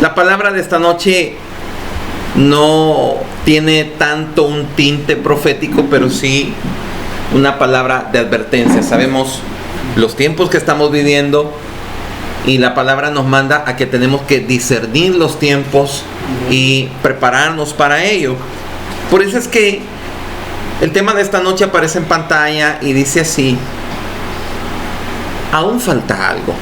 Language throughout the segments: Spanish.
La palabra de esta noche no tiene tanto un tinte profético, pero sí una palabra de advertencia. Sabemos los tiempos que estamos viviendo y la palabra nos manda a que tenemos que discernir los tiempos y prepararnos para ello. Por eso es que el tema de esta noche aparece en pantalla y dice así: aún falta algo.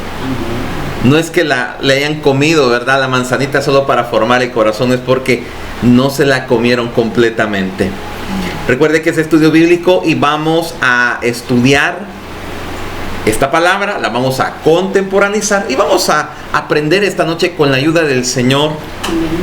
No es que le hayan comido, ¿verdad?, la manzanita solo para formar el corazón, es porque no se la comieron completamente. Recuerde que es estudio bíblico y vamos a estudiar esta palabra, la vamos a contemporaneizar y vamos a aprender esta noche con la ayuda del Señor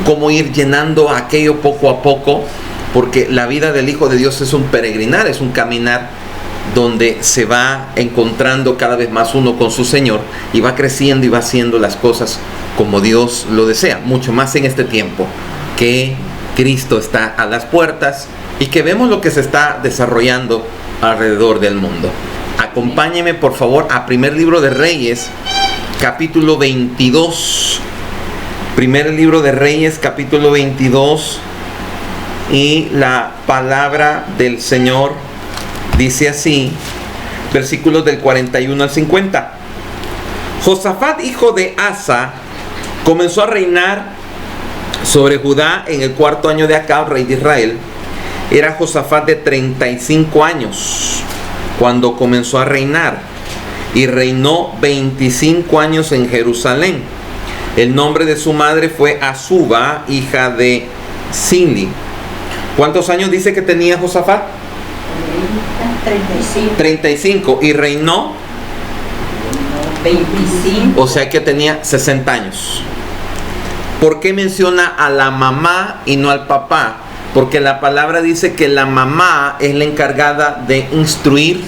cómo ir llenando aquello poco a poco, porque la vida del Hijo de Dios es un peregrinar, es un caminar donde se va encontrando cada vez más uno con su Señor y va creciendo y va haciendo las cosas como Dios lo desea, mucho más en este tiempo que Cristo está a las puertas y que vemos lo que se está desarrollando alrededor del mundo. Acompáñeme por favor a primer libro de Reyes, capítulo 22. Primer libro de Reyes, capítulo 22, y la palabra del Señor dice así, versículos del 41 al 50. Josafat, hijo de Asa, comenzó a reinar sobre Judá en el 4º año de Acab, rey de Israel. Era Josafat de 35 años cuando comenzó a reinar y reinó 25 años en Jerusalén. El nombre de su madre fue Azuba, hija de Zili. ¿Cuántos años dice que tenía Josafat? 35. Y reinó 25. O sea que tenía 60 años. ¿Por qué menciona a la mamá y no al papá? Porque la palabra dice que la mamá es la encargada de instruir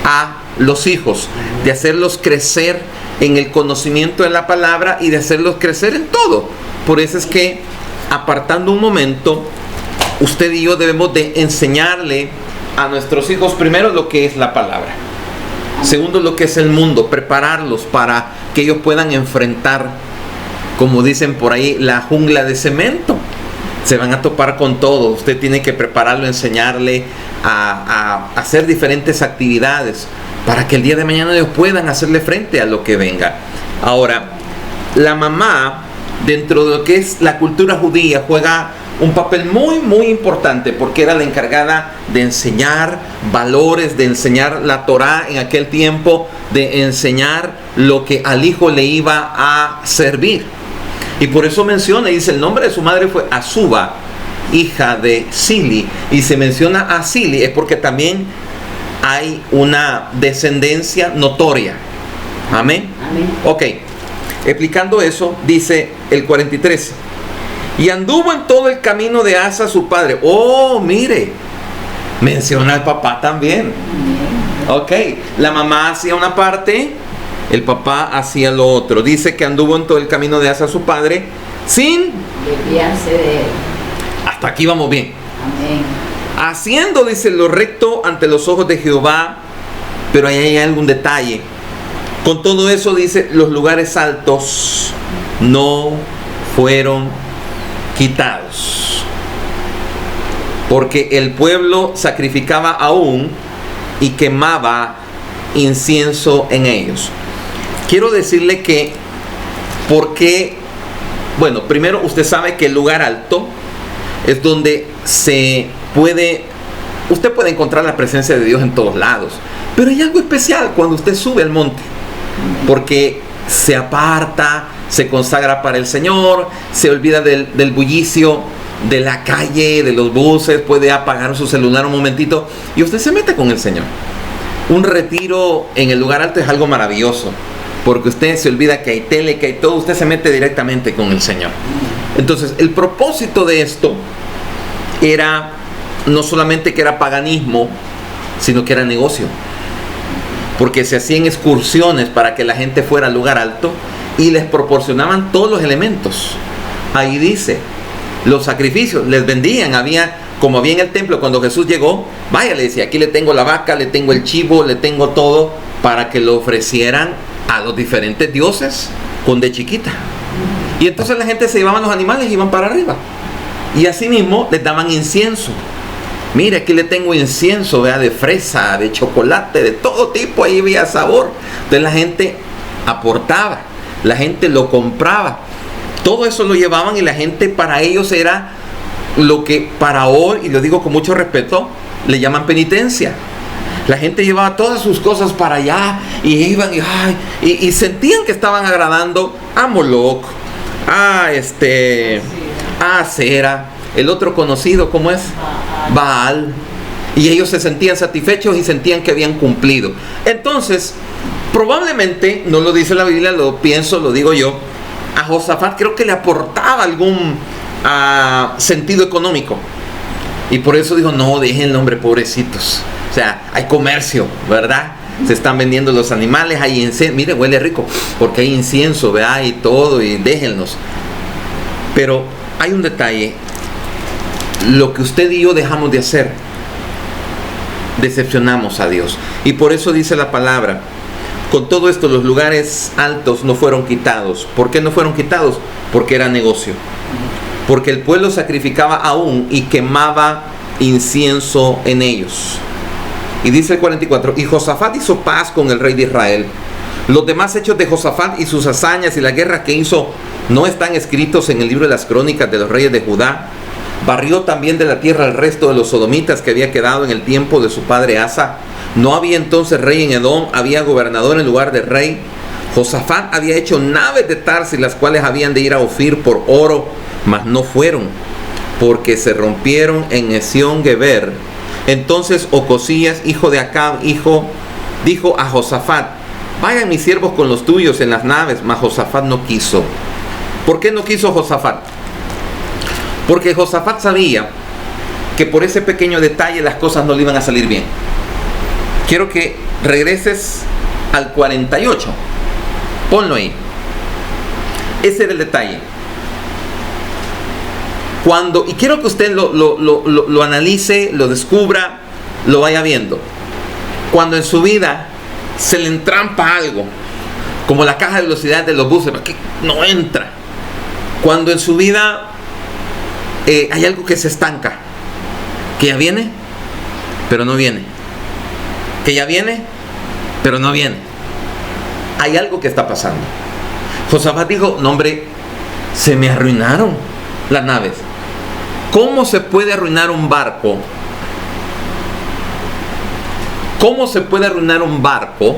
a los hijos, de hacerlos crecer en el conocimiento de la palabra y de hacerlos crecer en todo. Por eso es que, apartando un momento, usted y yo debemos de enseñarle a nuestros hijos primero lo que es la palabra, segundo lo que es el mundo, prepararlos para que ellos puedan enfrentar, como dicen por ahí, la jungla de cemento. Se van a topar con todo. Usted tiene que prepararlo, enseñarle a hacer diferentes actividades para que el día de mañana ellos puedan hacerle frente a lo que venga. Ahora, la mamá, dentro de lo que es la cultura judía, juega un papel muy muy importante, porque era la encargada de enseñar valores, de enseñar la Torá en aquel tiempo, de enseñar lo que al hijo le iba a servir. Y por eso menciona, dice, el nombre de su madre fue Azuba, hija de Zili. Y se menciona a Zili es porque también hay una descendencia notoria. Amén. Amén. Ok, explicando eso, dice el 43: y anduvo en todo el camino de Asa su padre. Oh, mire, menciona al papá también. Ok, la mamá hacía una parte, el papá hacía lo otro. Dice que anduvo en todo el camino de Asa su padre sin desviarse de él. Hasta aquí vamos bien. Amén. Haciendo, dice, lo recto ante los ojos de Jehová. Pero ahí hay algún detalle. Con todo eso, dice, los lugares altos no fueron quitados, porque el pueblo sacrificaba aún y quemaba incienso en ellos. Quiero decirle que, porque, bueno, primero usted sabe que el lugar alto es donde usted puede encontrar la presencia de Dios en todos lados, pero hay algo especial cuando usted sube al monte, porque se aparta, se consagra para el Señor, se olvida del bullicio de la calle, de los buses, puede apagar su celular un momentito y usted se mete con el Señor. Un retiro en el lugar alto es algo maravilloso, porque usted se olvida que hay tele, que hay todo, usted se mete directamente con el Señor. Entonces, el propósito de esto era no solamente que era paganismo, sino que era negocio, porque se hacían excursiones para que la gente fuera al lugar alto y les proporcionaban todos los elementos. Ahí dice, los sacrificios les vendían, como había en el templo cuando Jesús llegó, vaya, le decía, aquí le tengo la vaca, le tengo el chivo, le tengo todo, para que lo ofrecieran a los diferentes dioses con de chiquita. Y entonces la gente se llevaba los animales y iban para arriba. Y así mismo les daban incienso. Mire, aquí le tengo incienso, vea, de fresa, de chocolate, de todo tipo, ahí había sabor. Entonces la gente aportaba, la gente lo compraba. Todo eso lo llevaban y la gente, para ellos era lo que para hoy, y lo digo con mucho respeto, le llaman penitencia. La gente llevaba todas sus cosas para allá y iban y sentían que estaban agradando a Moloch, a Acera, el otro conocido, ¿cómo es? Baal. Y ellos se sentían satisfechos y sentían que habían cumplido. Entonces, probablemente, no lo dice la Biblia, lo pienso, lo digo yo, a Josafat creo que le aportaba algún sentido económico. Y por eso dijo, no, déjenlo, hombre, pobrecitos. O sea, hay comercio, ¿verdad? Se están vendiendo los animales, hay incienso. Mire, huele rico, porque hay incienso, ¿verdad? Y todo, y déjenlos. Pero hay un detalle. Lo que usted y yo dejamos de hacer, decepcionamos a Dios. Y por eso dice la palabra, con todo esto los lugares altos no fueron quitados. ¿Por qué no fueron quitados? Porque era negocio. Porque el pueblo sacrificaba aún y quemaba incienso en ellos. Y dice el 44, y Josafat hizo paz con el rey de Israel. Los demás hechos de Josafat y sus hazañas y las guerras que hizo no están escritos en el libro de las crónicas de los reyes de Judá. Barrió también de la tierra el resto de los sodomitas que había quedado en el tiempo de su padre Asa. No había entonces rey en Edom, había gobernador en lugar de rey. Josafat había hecho naves de Tarsis, las cuales habían de ir a Ofir por oro, mas no fueron, porque se rompieron en Esión-Geber. Entonces Ocosías, hijo de Acab, dijo a Josafat, vayan mis siervos con los tuyos en las naves, mas Josafat no quiso. ¿Por qué no quiso Josafat? Porque Josafat sabía que por ese pequeño detalle las cosas no le iban a salir bien. Quiero que regreses al 48. Ponlo ahí. Ese era el detalle. Y quiero que usted lo analice, lo descubra, lo vaya viendo. Cuando en su vida se le entrampa algo, como la caja de velocidad de los buses, que no entra. Cuando en su vida hay algo que se estanca, que ya viene, pero no viene. Que ya viene, pero no viene. Hay algo que está pasando. Josafat dijo, no hombre, se me arruinaron las naves. ¿Cómo se puede arruinar un barco? ¿Cómo se puede arruinar un barco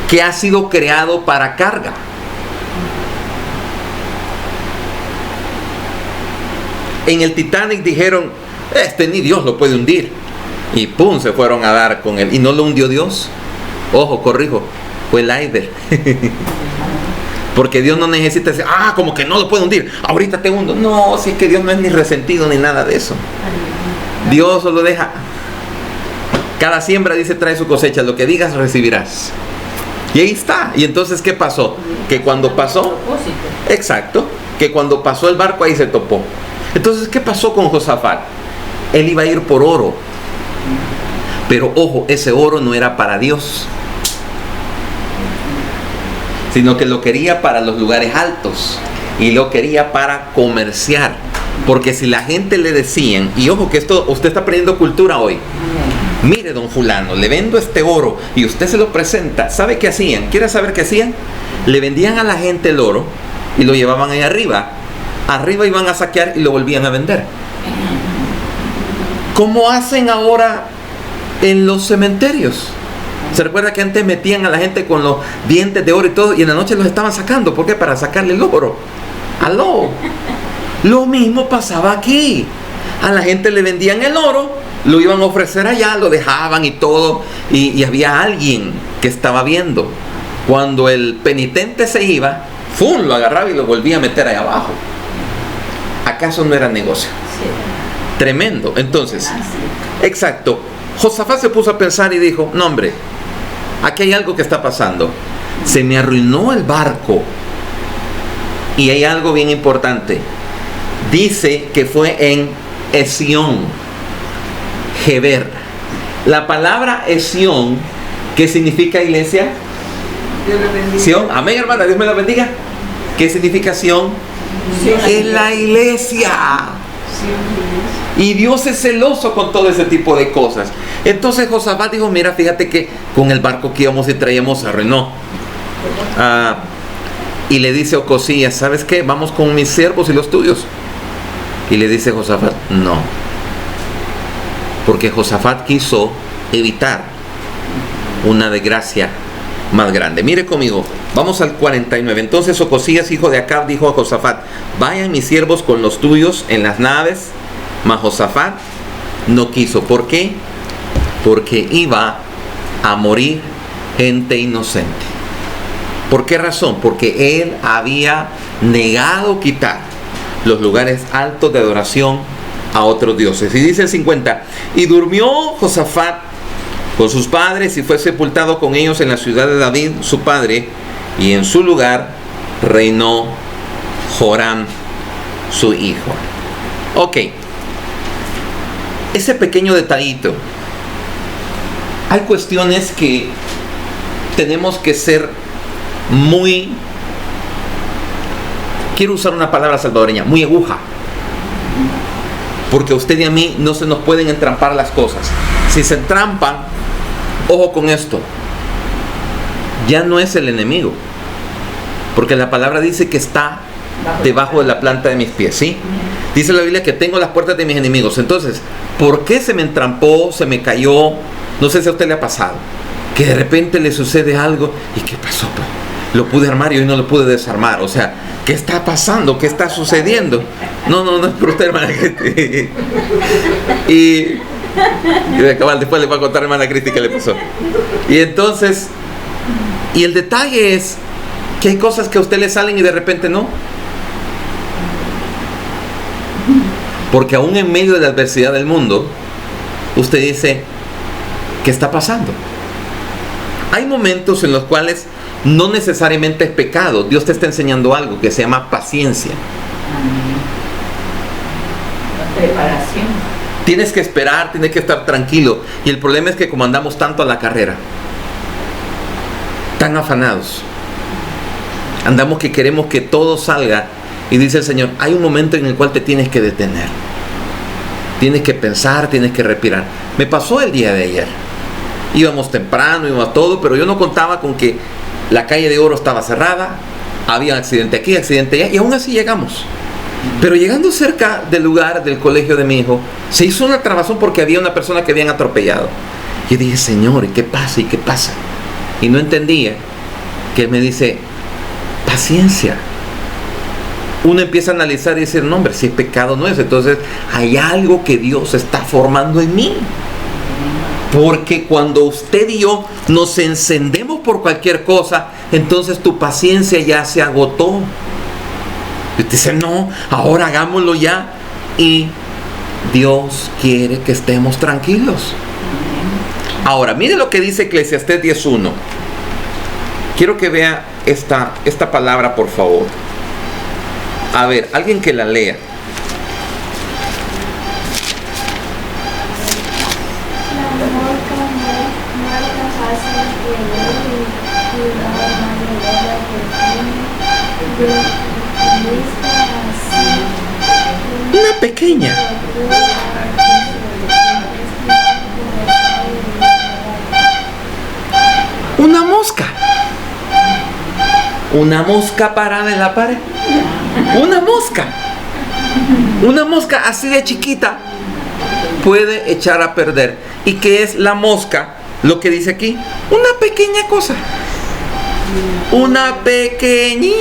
que ha sido creado para carga? En el Titanic dijeron, ni Dios lo puede hundir. Y pum, se fueron a dar con él. ¿Y no lo hundió Dios? Ojo, corrijo, fue el Aider. Porque Dios no necesita decir, como que no lo puedo hundir, ahorita te hundo. No, si es que Dios no es ni resentido ni nada de eso. Dios solo deja. Cada siembra, dice, trae su cosecha. Lo que digas recibirás. Y ahí está. Y entonces, ¿qué pasó? Que cuando pasó, exacto, que cuando pasó el barco ahí se topó. Entonces, ¿qué pasó con Josafat? Él iba a ir por oro. Pero ojo, ese oro no era para Dios, sino que lo quería para los lugares altos y lo quería para comerciar. Porque si la gente le decían, y ojo que esto, usted está aprendiendo cultura hoy. Mire, don fulano, le vendo este oro y usted se lo presenta. ¿Sabe qué hacían? ¿Quiere saber qué hacían? Le vendían a la gente el oro y lo llevaban ahí arriba. Arriba iban a saquear y lo volvían a vender. ¿Cómo hacen ahora en los cementerios? ¿Se recuerda que antes metían a la gente con los dientes de oro y todo, y en la noche los estaban sacando? ¿Por qué? Para sacarle el oro. ¡Aló! Lo mismo pasaba aquí. A la gente le vendían el oro, lo iban a ofrecer allá, lo dejaban y todo, y había alguien que estaba viendo. Cuando el penitente se iba, ¡fum!, lo agarraba y lo volvía a meter ahí abajo. ¿Acaso no era negocio? Sí. Tremendo. Entonces, exacto. Josafat se puso a pensar y dijo, no hombre, aquí hay algo que está pasando. Se me arruinó el barco. Y hay algo bien importante. Dice que fue en Esión-Geber. La palabra Esión, ¿qué significa, iglesia? Dios lo bendiga. Sión. Amén, hermana, Dios me la bendiga. ¿Qué significa Sión? Es la iglesia. Y Dios es celoso con todo ese tipo de cosas. Entonces Josafat dijo, mira, fíjate que con el barco que íbamos y traíamos se arruinó. Y le dice Ocosías, ¿sabes qué? Vamos con mis siervos y los tuyos. Y le dice Josafat, no. Porque Josafat quiso evitar una desgracia más grande. Mire conmigo, vamos al 49. Entonces Ocosías, hijo de Acab, dijo a Josafat, vayan mis siervos con los tuyos en las naves. Mas Josafat no quiso. ¿Por qué? Porque iba a morir gente inocente. ¿Por qué razón? Porque él había negado quitar los lugares altos de adoración a otros dioses. Y dice el 50, y durmió Josafat con sus padres y fue sepultado con ellos en la ciudad de David, su padre, y en su lugar reinó Joram, su hijo. Ok, ese pequeño detallito. Hay cuestiones que tenemos que ser muy, quiero usar una palabra salvadoreña, muy aguja. Porque a usted y a mí no se nos pueden entrampar las cosas. Si se entrampan, ojo con esto, ya no es el enemigo. Porque la palabra dice que está debajo de la planta de mis pies, ¿sí? Dice la Biblia que tengo las puertas de mis enemigos. Entonces, ¿por qué se me entrampó, se me cayó? No sé si a usted le ha pasado, que de repente le sucede algo. ¿Y qué pasó? Pues lo pude armar y hoy no lo pude desarmar. O sea, ¿qué está pasando? ¿Qué está sucediendo? No es por usted, hermana Cristi. Y después le voy a contar a hermana Cristi qué le pasó. Y entonces, y el detalle es que hay cosas que a usted le salen y de repente no. Porque aún en medio de la adversidad del mundo, usted dice, ¿qué está pasando? Hay momentos en los cuales no necesariamente es pecado. Dios te está enseñando algo que se llama paciencia. Preparación. Tienes que esperar, tienes que estar tranquilo. Y el problema es que como andamos tanto a la carrera, tan afanados, andamos que queremos que todo salga. Y dice el Señor, hay un momento en el cual te tienes que detener. Tienes que pensar, tienes que respirar. Me pasó el día de ayer. Íbamos temprano, íbamos todo, pero yo no contaba con que la calle de Oro estaba cerrada. Había accidente aquí, accidente allá, y aún así llegamos. Pero llegando cerca del lugar del colegio de mi hijo, se hizo una trabazón porque había una persona que habían atropellado. Y dije, Señor, ¿y qué pasa? ¿Y qué pasa? Y no entendía que Él me dice, paciencia. Uno empieza a analizar y decir, no hombre, si es pecado no es. Entonces hay algo que Dios está formando en mí. Porque cuando usted y yo nos encendemos por cualquier cosa, entonces tu paciencia ya se agotó. Y usted dice, no, ahora hagámoslo ya. Y Dios quiere que estemos tranquilos. Ahora, mire lo que dice Eclesiastés 10:1. Quiero que vea esta palabra, por favor. A ver, alguien que la lea. Una pequeña. Una mosca. Una mosca parada en la pared. Una mosca. Una mosca así de chiquita puede echar a perder. ¿Y qué es la mosca? Lo que dice aquí, una pequeña cosa. Una pequeñita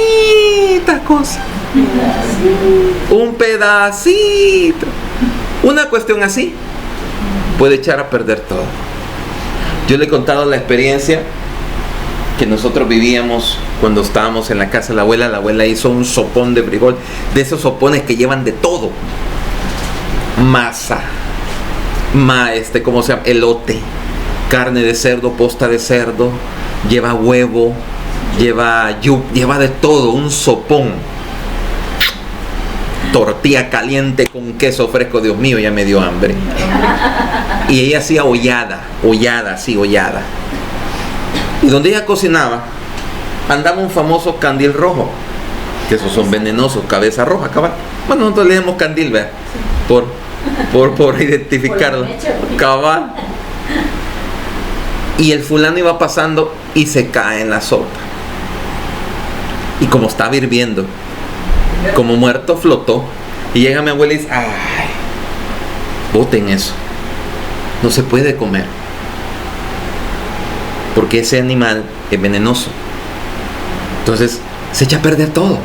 cosa. Un pedacito. Una cuestión así puede echar a perder todo. Yo le he contado la experiencia que nosotros vivíamos cuando estábamos en la casa de la abuela. La abuela hizo un sopón de frijol, de esos sopones que llevan de todo: masa, ¿cómo se llama? Elote, carne de cerdo, posta de cerdo, lleva huevo, lleva de todo, un sopón. Tortilla caliente con queso fresco, Dios mío, ya me dio hambre. Y ella hacía hollada. Y donde ella cocinaba, andaba un famoso candil rojo. que esos son venenosos, cabeza roja, cabal. Bueno, nosotros leemos candil, ¿verdad? Por identificarlo, cabal. Y el fulano iba pasando y se cae en la sopa. Y como estaba hirviendo, como muerto, flotó. Y llega mi abuela y dice, ay, boten eso. No se puede comer. Porque ese animal es venenoso. Entonces, se echa a perder todo.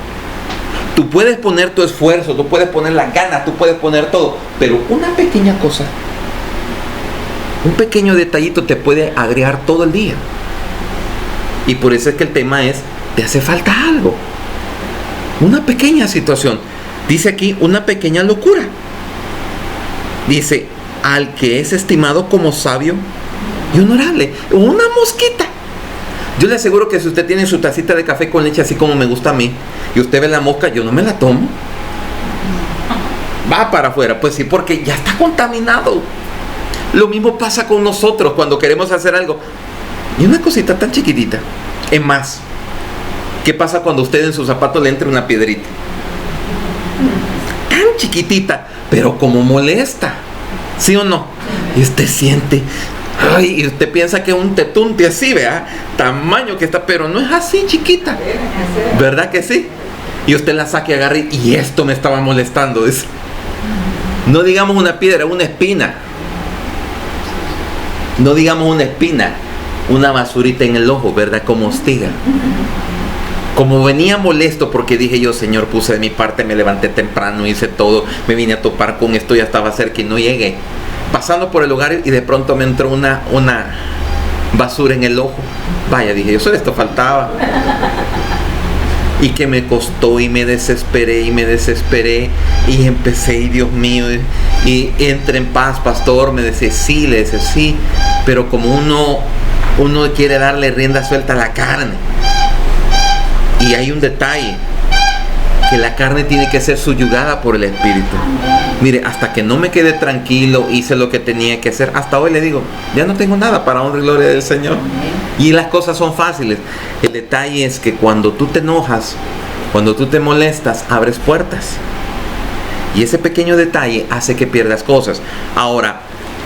Tú puedes poner tu esfuerzo, tú puedes poner las ganas, tú puedes poner todo. Pero una pequeña cosa, un pequeño detallito te puede agregar todo el día. Y por eso es que el tema es, te hace falta algo. Una pequeña situación. Dice aquí, una pequeña locura. Dice, al que es estimado como sabio y honorable. Una mosquita. Yo le aseguro que si usted tiene su tacita de café con leche así como me gusta a mí, y usted ve la mosca, yo no me la tomo. Va para afuera. Pues sí, porque ya está contaminado. Lo mismo pasa con nosotros cuando queremos hacer algo. Y una cosita tan chiquitita. Es más, ¿qué pasa cuando usted en su zapato le entra una piedrita? Tan chiquitita, pero como molesta. ¿Sí o no? Y usted siente, ay, y usted piensa que es un tetunte así, vea, tamaño que está, pero no es así chiquita. ¿Verdad que sí? Y usted la saca y agarra y esto me estaba molestando. No digamos una piedra, una espina. No digamos una espina, una basurita en el ojo, ¿verdad? Como hostiga. Como venía molesto porque dije yo, Señor, puse de mi parte, me levanté temprano, hice todo, me vine a topar con esto, ya estaba cerca y no llegué. Pasando por el lugar y de pronto me entró una basura en el ojo. Vaya, dije yo, solo esto faltaba. Y que me costó y me desesperé y empecé, y Dios mío, y entre en paz, pastor, me decía sí, le decía sí, pero como uno quiere darle rienda suelta a la carne. Y hay un detalle, que la carne tiene que ser subyugada por el Espíritu. Mire, hasta que no me quedé tranquilo, hice lo que tenía que hacer, hasta hoy le digo, ya no tengo nada para honra y gloria del Señor. Y las cosas son fáciles. El detalle es que cuando tú te enojas, cuando tú te molestas, abres puertas. Y ese pequeño detalle hace que pierdas cosas. Ahora,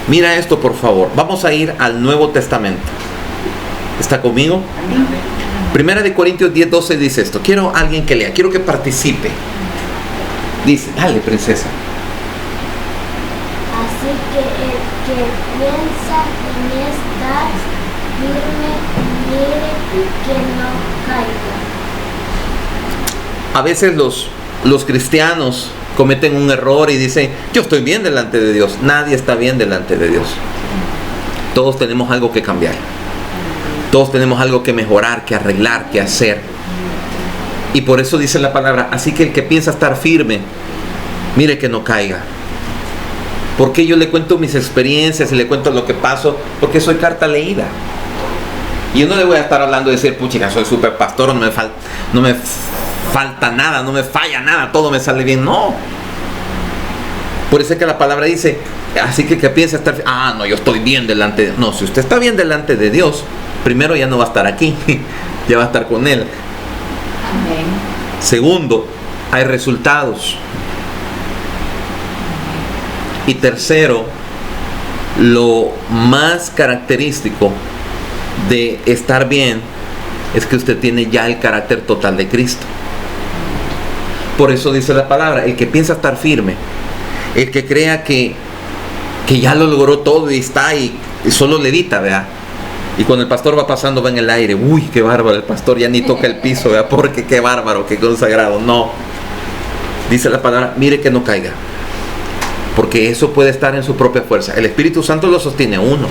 mira esto por favor. Vamos a ir al Nuevo Testamento. ¿Está conmigo? Primera de Corintios 10:12 dice esto. Quiero a alguien que lea, quiero que participe. Dice, dale, princesa. Así que el que piensa en estar firme, mire que no caiga. A veces los cristianos cometen un error y dicen, yo estoy bien delante de Dios. Nadie está bien delante de Dios. Todos tenemos algo que cambiar. Todos tenemos algo que mejorar, que arreglar, que hacer. Y por eso dice la palabra, así que el que piensa estar firme, mire que no caiga. Porque yo le cuento mis experiencias y le cuento lo que paso, porque soy carta leída. Y yo no le voy a estar hablando de decir, puchica, soy super pastor, no me falta nada, no me falla nada, todo me sale bien. No. Por eso es que la palabra dice, así que el que piensa estar firme, no, yo estoy bien delante de Dios. No, si usted está bien delante de Dios, primero ya no va a estar aquí, ya va a estar con Él. Amén. Segundo, hay resultados. Y tercero, lo más característico de estar bien es que usted tiene ya el carácter total de Cristo. Por eso dice la palabra, el que piensa estar firme, el que crea que ya lo logró todo y está y solo levita, ¿verdad? Y cuando el pastor va pasando va en el aire, uy, qué bárbaro, el pastor ya ni toca el piso, ¿verdad? Porque qué bárbaro, qué consagrado. No, dice la palabra, mire que no caiga, porque eso puede estar en su propia fuerza. El Espíritu Santo lo sostiene a uno,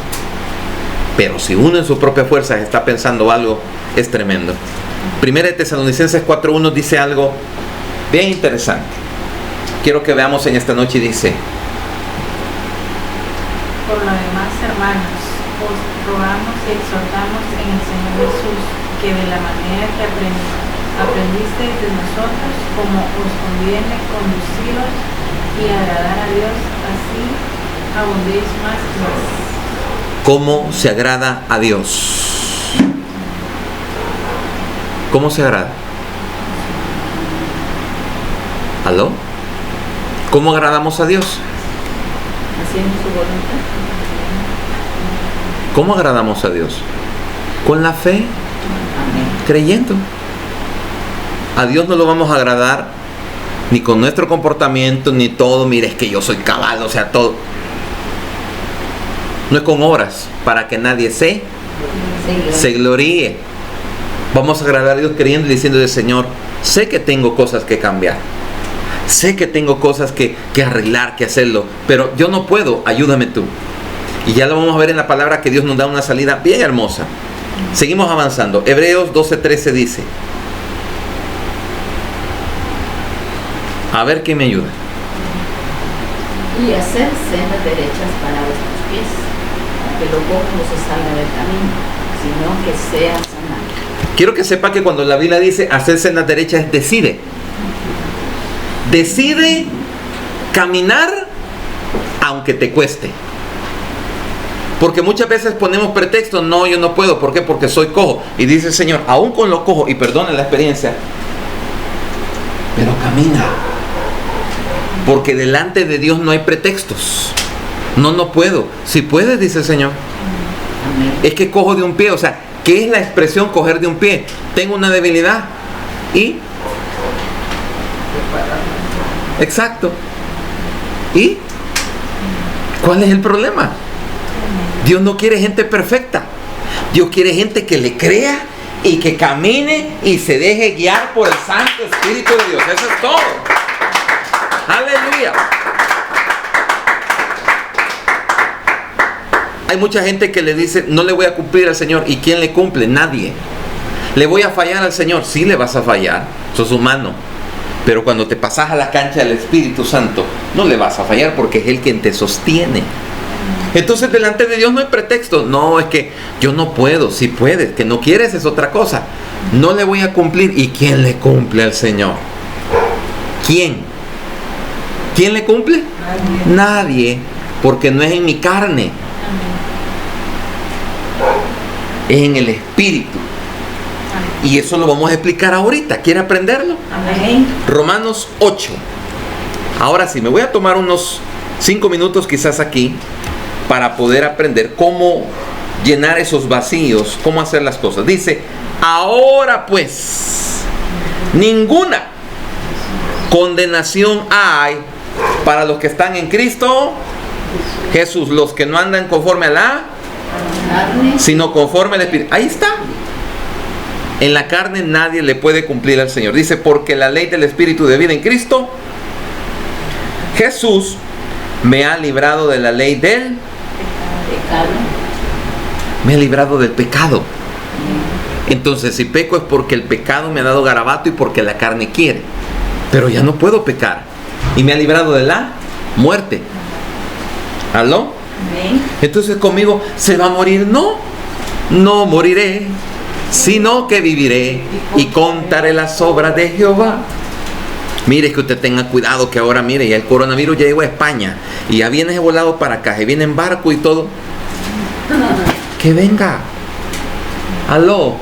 pero si uno en su propia fuerza está pensando algo, es tremendo. Primera de Tesalonicenses 4:1 dice algo bien interesante. Quiero que veamos en esta noche, dice: por lo demás, hermanos, os rogamos y exhortamos en el Señor Jesús, que de la manera que aprendisteis de nosotros, como os conviene conduciros y agradar a Dios, así abundéis más y más. ¿Cómo se agrada a Dios? ¿Cómo se agrada? ¿Aló? ¿Cómo agradamos a Dios? Haciendo su voluntad. ¿Cómo agradamos a Dios? Con la fe, Amén. creyendo. A Dios no lo vamos a agradar ni con nuestro comportamiento, ni todo. Mire, es que yo soy cabal, o sea, todo. No es con obras, para que nadie se gloríe. Vamos a agradar a Dios creyendo y diciéndole: Señor, sé que tengo cosas que cambiar, sé que tengo cosas que arreglar, que hacerlo, pero yo no puedo, ayúdame tú. Y ya lo vamos a ver en la palabra, que Dios nos da una salida bien hermosa. Seguimos avanzando. Hebreos 12:13 dice, a ver quién me ayuda. Y hacer sendas derechas para vuestros pies, para que lo cojo no se salga del camino, sino que sea sanado. Quiero que sepa que cuando la Biblia dice hacer sendas derechas, es decide. Decide caminar aunque te cueste. Porque muchas veces ponemos pretextos: no, yo no puedo. ¿Por qué? Porque soy cojo. Y dice el Señor, aún con lo cojo, y perdone la experiencia, pero camina. Porque delante de Dios no hay pretextos. No puedo. Si puedes, dice el Señor. Amén. Es que cojo de un pie. O sea, ¿qué es la expresión coger de un pie? Tengo una debilidad. ¿Y? Exacto. ¿Y? ¿Cuál es el problema? Dios no quiere gente perfecta. Dios quiere gente que le crea y que camine y se deje guiar por el Santo Espíritu de Dios. Eso es todo. Aleluya. Hay mucha gente que le dice: no le voy a cumplir al Señor. ¿Y quién le cumple? Nadie. ¿Le voy a fallar al Señor? Sí, le vas a fallar. Sos humano. Pero cuando te pasas a la cancha del Espíritu Santo, no le vas a fallar, porque es Él quien te sostiene. Entonces delante de Dios no hay pretexto. No, es que yo no puedo. Si puedes, que no quieres es otra cosa. No le voy a cumplir. ¿Y quién le cumple al Señor? ¿Quién? ¿Quién le cumple? Nadie, porque no es en mi carne, es en el Espíritu. Y eso lo vamos a explicar ahorita. ¿Quiere aprenderlo? Amén. Romanos 8. Ahora sí, me voy a tomar unos 5 minutos quizás aquí para poder aprender cómo llenar esos vacíos, cómo hacer las cosas. Dice: ahora pues, ninguna condenación hay para los que están en Cristo Jesús, los que no andan conforme a la Carne. sino conforme al Espíritu. Ahí está. En la carne nadie le puede cumplir al Señor. Dice: porque la ley del Espíritu de vida en Cristo Jesús me ha librado de la ley del Pecado. me ha librado del pecado. Entonces, si peco es porque el pecado me ha dado garabato y porque la carne quiere. Pero ya no puedo pecar. Y me ha librado de la muerte. ¿Aló? Amén. Entonces conmigo, ¿se va a morir? No, no moriré, sino que viviré y contaré las obras de Jehová. Mire, que usted tenga cuidado, que ahora, mire, ya el coronavirus ya llegó a España y ya viene volado para acá, y viene en barco y todo. Que venga. Aló.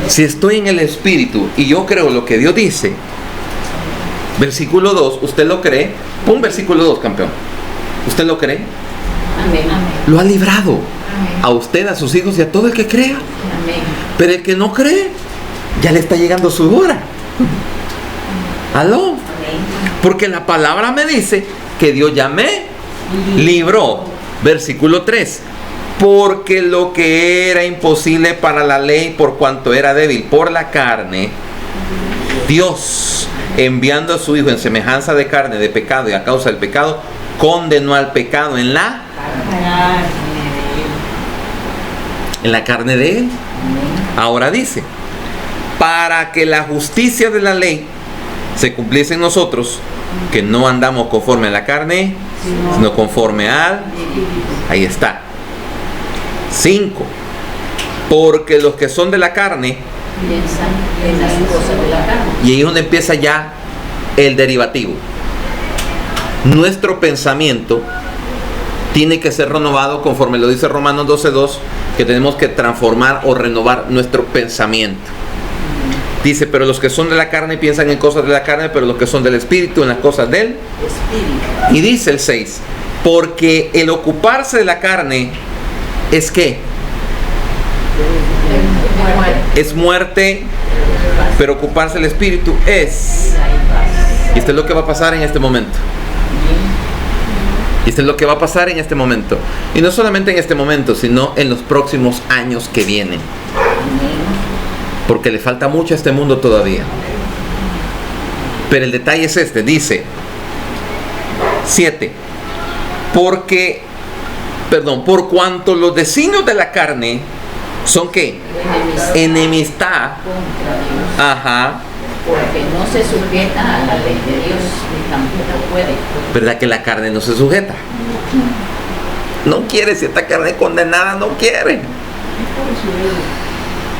Si estoy en el Espíritu y yo creo lo que Dios dice, versículo 2, ¿usted lo cree? Pon versículo 2, campeón. ¿Usted lo cree? Amén. Lo ha librado a usted, a sus hijos y a todo el que crea. Amén. Pero el que no cree, ya le está llegando su hora. ¿Aló? Amén. Porque la palabra me dice que Dios ya me libró. Versículo 3. Porque lo que era imposible para la ley, por cuanto era débil por la carne, Dios, enviando a su Hijo en semejanza de carne, de pecado y a causa del pecado, condenó al pecado en la carne de Él. Ahora dice: para que la justicia de la ley se cumpliese en nosotros, que no andamos conforme a la carne, sino conforme al... Ahí está. 5. Porque los que son de la carne, Piensan en las cosas de la carne. y ahí es donde empieza ya el derivativo. Nuestro pensamiento tiene que ser renovado, conforme lo dice Romanos 12:2, que tenemos que transformar o renovar nuestro pensamiento. Dice, pero los que son de la carne piensan en cosas de la carne, pero los que son del Espíritu en las cosas del Espíritu. Y dice el 6, porque el ocuparse de la carne es ¿qué? Es muerte, pero ocuparse del Espíritu es. Y esto es lo que va a pasar en este momento. Y esto es lo que va a pasar en este momento. Y no solamente en este momento, sino en los próximos años que vienen. Porque le falta mucho a este mundo todavía. Pero el detalle es este, dice 7. Por cuanto los designios de la carne son ¿qué? Enemistad. Ajá. Porque no se sujeta a la ley de Dios, ni tampoco puede. ¿Verdad que la carne no se sujeta? No quiere, si esta carne condenada no quiere.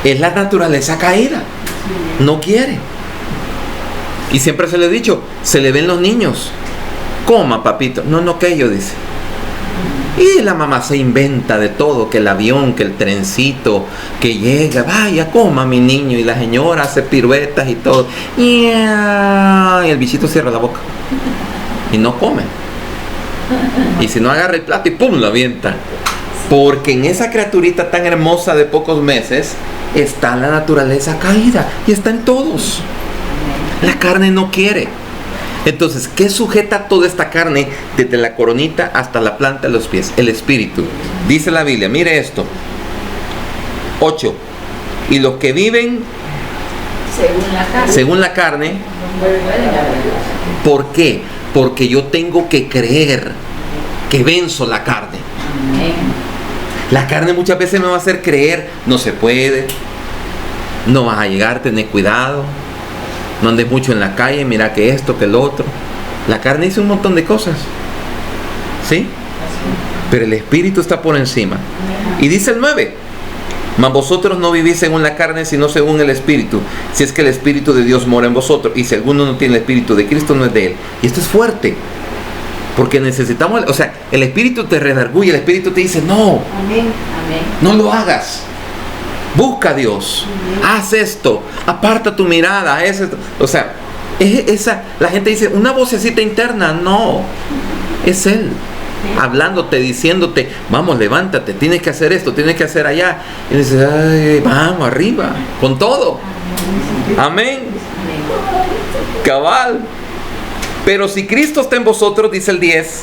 Es la naturaleza caída. No quiere. Y siempre se le he dicho, se le ven los niños. Coma, papito. No, que yo dice. Y la mamá se inventa de todo, que el avión, que el trencito, que llega, vaya, coma mi niño. Y la señora hace piruetas y todo. Y el bichito cierra la boca. Y no come. Y si no agarra el plato y ¡pum! Lo avienta. Porque en esa criaturita tan hermosa de pocos meses está la naturaleza caída. Y está en todos. La carne no quiere. Entonces, ¿qué sujeta toda esta carne desde la coronita hasta la planta de los pies? El Espíritu. Dice la Biblia, mire esto. 8. Y los que viven según la carne. ¿Por qué? Porque yo tengo que creer que venzo la carne. La carne muchas veces me va a hacer creer, no se puede, no vas a llegar, tener cuidado. No andes mucho en la calle, mira que esto, que el otro. La carne dice un montón de cosas. ¿Sí? Pero el Espíritu está por encima. Y dice el 9. Mas vosotros no vivís según la carne, sino según el Espíritu. Si es que el Espíritu de Dios mora en vosotros. Y si alguno no tiene el Espíritu de Cristo, no es de él. Y esto es fuerte. Porque necesitamos, o sea, el Espíritu te redarguye, el Espíritu te dice, no. No lo hagas. Busca a Dios, haz esto, aparta tu mirada, haz esto. O sea, la gente dice, una vocecita interna, no, es Él hablándote, diciéndote, vamos, levántate, tienes que hacer esto, tienes que hacer allá. Y dices, ay, vamos, arriba, con todo. Amén. Cabal. Pero si Cristo está en vosotros, dice el 10,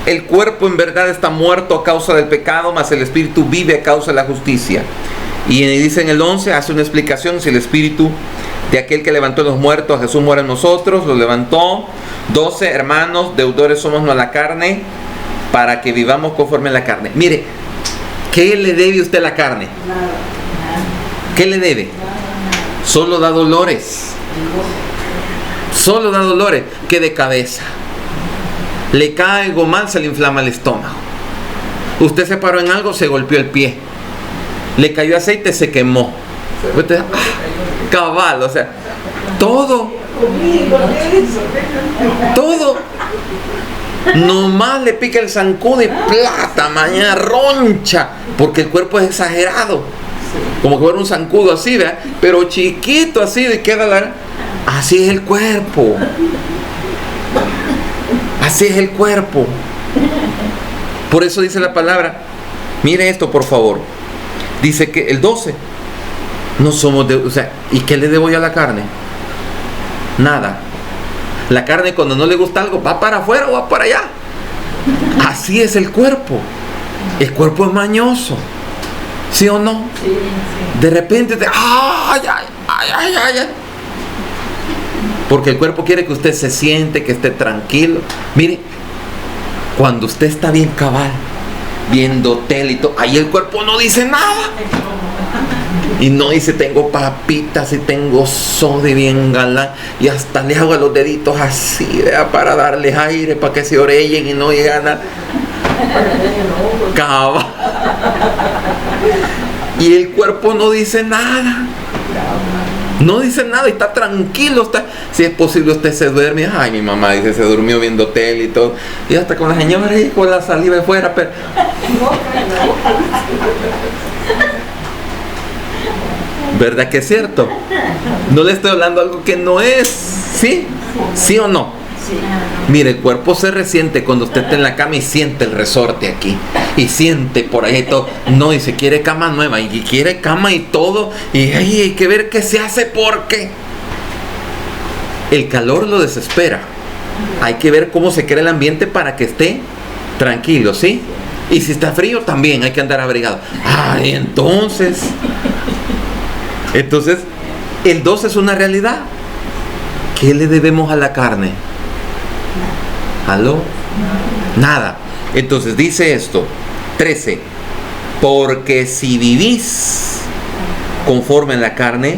el cuerpo en verdad está muerto a causa del pecado, mas el Espíritu vive a causa de la justicia. Y dice en el 11, hace una explicación, si el Espíritu de aquel que levantó a los muertos, a Jesús mora en nosotros, lo levantó. 12, hermanos, deudores somos no a la carne, para que vivamos conforme a la carne. Mire, ¿qué le debe usted a la carne? ¿Qué le debe? Solo da dolores. Solo da dolores. Que de cabeza. Le cae algo mal, se le inflama el estómago. Usted se paró en algo, se golpeó el pie. Le cayó aceite, se quemó. Usted, cabal, o sea, todo. Nomás le pica el zancudo y plata, mañana roncha. Porque el cuerpo es exagerado. Como que fuera un zancudo así, ¿verdad? Pero chiquito así, de queda la... Así es el cuerpo. Así es el cuerpo. Por eso dice la palabra. Mire esto, por favor. Dice que el 12. No somos de... O sea, ¿y qué le debo yo a la carne? Nada. La carne cuando no le gusta algo, va para afuera o va para allá. Así es el cuerpo. El cuerpo es mañoso. ¿Sí o no? Sí. De repente ¡ay! Porque el cuerpo quiere que usted se siente, que esté tranquilo. Mire, cuando usted está bien cabal, viendo tele y todo, ahí el cuerpo no dice nada. Y no dice, tengo papitas y tengo soda y bien galán. Y hasta le hago a los deditos así, ¿verdad? Para darles aire, para que se orellen y no llegan a... Cabal. Y el cuerpo no dice nada. No dice nada y está tranquilo. Está, si es posible usted se duerme. Ay, mi mamá dice, se durmió viendo tele y todo. Y hasta con la señora ahí con la saliva de fuera. Pero... ¿Verdad que es cierto? No le estoy hablando algo que no es. ¿Sí? ¿Sí o no? Sí. Mire, el cuerpo se resiente cuando usted está en la cama y siente el resorte aquí. Y siente por ahí todo. No, y se quiere cama nueva. Y quiere cama y todo. Y ahí hay que ver qué se hace porque el calor lo desespera. Hay que ver cómo se crea el ambiente para que esté tranquilo, ¿sí? Y si está frío también hay que andar abrigado. Ay, entonces el 2 es una realidad. ¿Qué le debemos a la carne? ¿Aló? Nada. Entonces dice esto, 13. Porque si vivís conforme en la carne,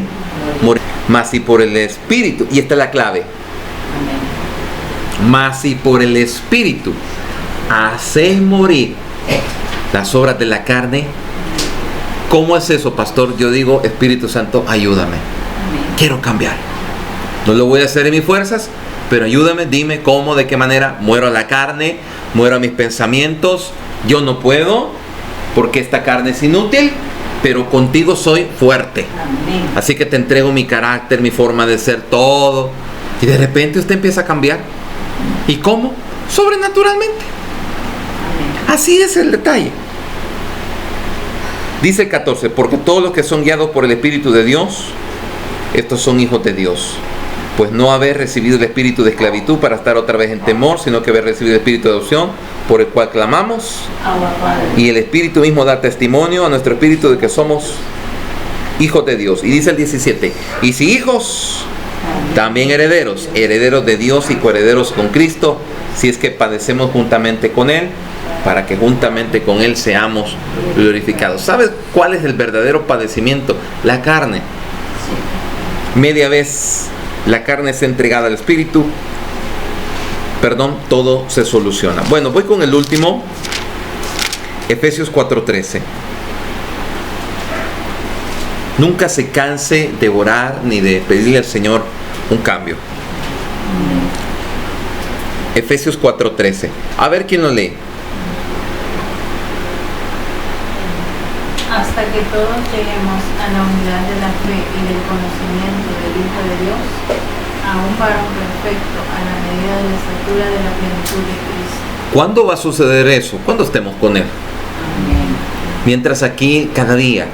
morís. Mas si por el Espíritu, y esta es la clave, mas si por el Espíritu hacéis morir las obras de la carne. ¿Cómo es eso, pastor? Yo digo, Espíritu Santo, ayúdame. Quiero cambiar. No lo voy a hacer en mis fuerzas, pero ayúdame, dime cómo, de qué manera. Muero a la carne, muero a mis pensamientos. Yo no puedo, porque esta carne es inútil, pero contigo soy fuerte. Así que te entrego mi carácter, mi forma de ser, todo. Y de repente usted empieza a cambiar. ¿Y cómo? Sobrenaturalmente. Así es el detalle. Dice el 14, porque todos los que son guiados por el Espíritu de Dios, estos son hijos de Dios. Pues no haber recibido el espíritu de esclavitud para estar otra vez en temor, sino que haber recibido el espíritu de adopción, por el cual clamamos. Y el Espíritu mismo da testimonio a nuestro espíritu de que somos hijos de Dios. Y dice el 17, y si hijos, también herederos, herederos de Dios y coherederos con Cristo, si es que padecemos juntamente con Él, para que juntamente con Él seamos glorificados. ¿Sabes cuál es el verdadero padecimiento? La carne. Media vez la carne es entregada al Espíritu, todo se soluciona. Bueno, voy con el último, Efesios 4:13. Nunca se canse de orar ni de pedirle al Señor un cambio. Efesios 4:13. A ver quién lo lee. Hasta que todos lleguemos a la unidad de la fe y del conocimiento del Hijo de Dios, a un varón perfecto, a la medida de la estatura de la plenitud de Cristo. ¿Cuándo va a suceder eso? Cuando estemos con Él. Amén. Mientras aquí, cada día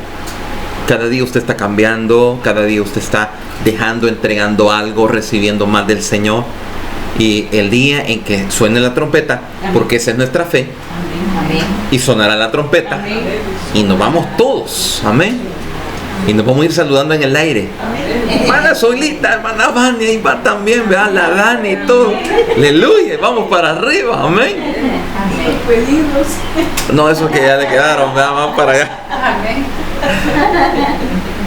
usted está cambiando, cada día usted está dejando, entregando algo, recibiendo más del Señor. Y el día en que suene la trompeta, porque esa es nuestra fe, Amén. y sonará la trompeta, y nos vamos todos, amén, y nos vamos a ir saludando en el aire. Hermana Solita, hermana Vania, y va también, vea la Dani y todo, aleluya, vamos para arriba, amén. No, esos que ya le quedaron, vea, van para allá. Amén.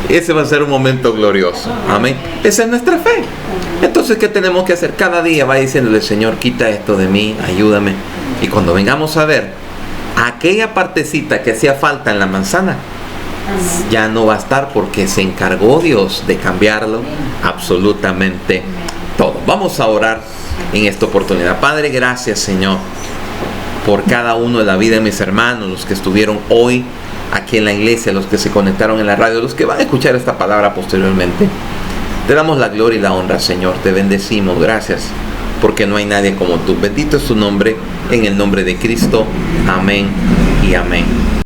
Ese va a ser un momento glorioso, amén. Esa es nuestra fe. Entonces, ¿qué tenemos que hacer? Cada día va diciéndole, Señor, quita esto de mí, ayúdame. Y cuando vengamos a ver aquella partecita que hacía falta en la manzana, ya no va a estar, porque se encargó Dios de cambiarlo absolutamente todo. Vamos a orar en esta oportunidad. Padre, gracias, Señor, por cada uno de la vida de mis hermanos, los que estuvieron hoy aquí en la iglesia, los que se conectaron en la radio, los que van a escuchar esta palabra posteriormente. Te damos la gloria y la honra, Señor. Te bendecimos. Gracias, porque no hay nadie como tú. Bendito es tu nombre, en el nombre de Cristo. Amén y amén.